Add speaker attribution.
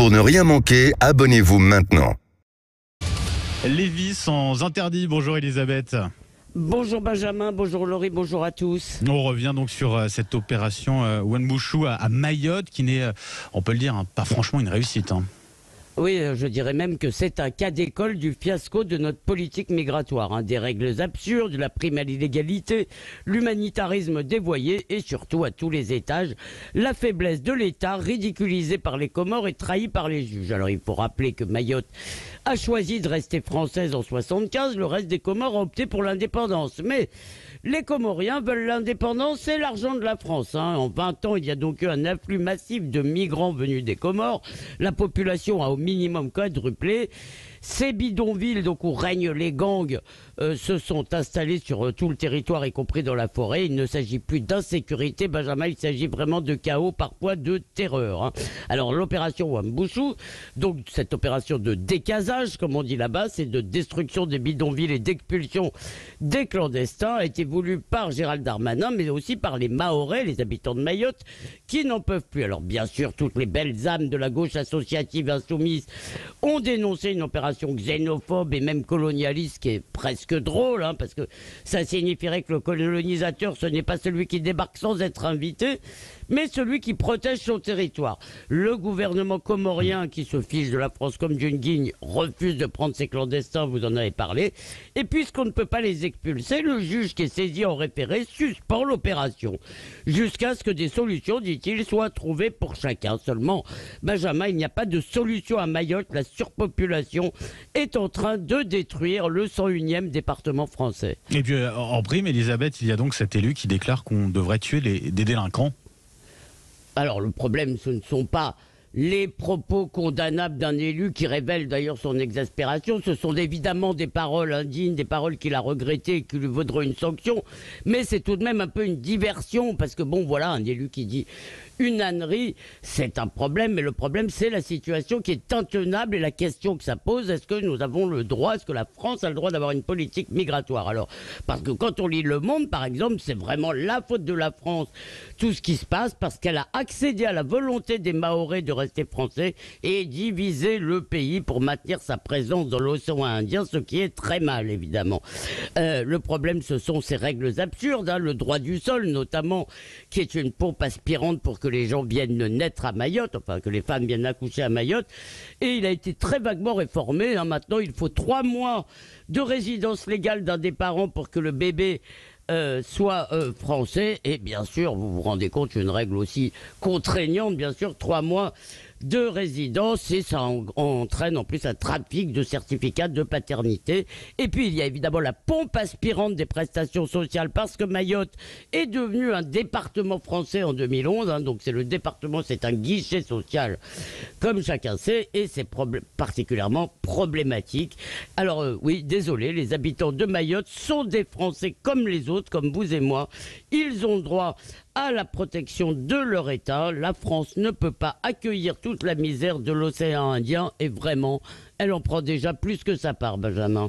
Speaker 1: Pour ne rien manquer, abonnez-vous maintenant.
Speaker 2: Lévis sans interdit. Bonjour Elisabeth.
Speaker 3: Bonjour Benjamin, bonjour Laurie, bonjour à tous.
Speaker 2: On revient donc sur cette opération Wuambushu à Mayotte qui n'est, on peut le dire, pas franchement une réussite.
Speaker 3: Oui, je dirais même que c'est un cas d'école du fiasco de notre politique migratoire. Des règles absurdes, la prime à l'illégalité, l'humanitarisme dévoyé et surtout à tous les étages, la faiblesse de l'État ridiculisée par les Comores et trahie par les juges. Alors il faut rappeler que Mayotte a choisi de rester française en 75, le reste des Comores a opté pour l'indépendance. Mais les Comoriens veulent l'indépendance et l'argent de la France. En 20 ans, il y a donc eu un afflux massif de migrants venus des Comores. La population a au minimum quadruplé. Ces bidonvilles, donc où règnent les gangs, se sont installés sur tout le territoire, y compris dans la forêt. Il ne s'agit plus d'insécurité, Benjamin, il s'agit vraiment de chaos, parfois de terreur. Alors l'opération Wuambushu, donc cette opération de décasage, comme on dit là-bas, c'est de destruction des bidonvilles et d'expulsion des clandestins, a été voulue par Gérald Darmanin, mais aussi par les Mahorais, les habitants de Mayotte, qui n'en peuvent plus. Alors bien sûr, toutes les belles âmes de la gauche associative insoumise ont dénoncé une opération xénophobe et même colonialiste qui est presque drôle, parce que ça signifierait que le colonisateur, ce n'est pas celui qui débarque sans être invité, mais celui qui protège son territoire. Le gouvernement comorien, qui se fiche de la France comme d'une guigne, refuse de prendre ses clandestins, vous en avez parlé, et puisqu'on ne peut pas les expulser, le juge qui est saisi en référé suspend l'opération, jusqu'à ce que des solutions, dit-il, soient trouvées pour chacun. Seulement, Benjamin, il n'y a pas de solution à Mayotte, la surpopulation est en train de détruire le 101e département français.
Speaker 2: Et puis en prime, Elisabeth, il y a donc cet élu qui déclare qu'on devrait tuer des délinquants.
Speaker 3: Alors le problème, ce ne sont pas les propos condamnables d'un élu qui révèlent d'ailleurs son exaspération. Ce sont évidemment des paroles indignes, des paroles qu'il a regrettées et qui lui vaudront une sanction. Mais c'est tout de même un peu une diversion parce que bon voilà, un élu qui dit une ânerie, c'est un problème. Mais le problème, c'est la situation qui est intenable et la question que ça pose, est-ce que nous avons le droit, est-ce que la France a le droit d'avoir une politique migratoire? Alors, parce que quand on lit Le Monde, par exemple, c'est vraiment la faute de la France, tout ce qui se passe, parce qu'elle a accédé à la volonté des Mahorais de rester français et diviser le pays pour maintenir sa présence dans l'océan Indien, ce qui est très mal, évidemment. Le problème, ce sont ces règles absurdes, le droit du sol, notamment, qui est une pompe aspirante pour que les gens viennent naître à Mayotte, enfin que les femmes viennent accoucher à Mayotte, et il a été très vaguement réformé. Maintenant, il faut 3 mois de résidence légale d'un des parents pour que le bébé soit français, et bien sûr, vous vous rendez compte, une règle aussi contraignante, bien sûr, 3 mois de résidence, et ça entraîne en plus un trafic de certificats de paternité. Et puis il y a évidemment la pompe aspirante des prestations sociales, parce que Mayotte est devenu un département français en 2011, donc c'est le département, c'est un guichet social, comme chacun sait, et c'est particulièrement problématique. Alors oui, désolé, les habitants de Mayotte sont des Français comme les autres, comme vous et moi. Ils ont droit à la protection de leur État. La France ne peut pas accueillir toute la misère de l'océan Indien et vraiment, elle en prend déjà plus que sa part, Benjamin.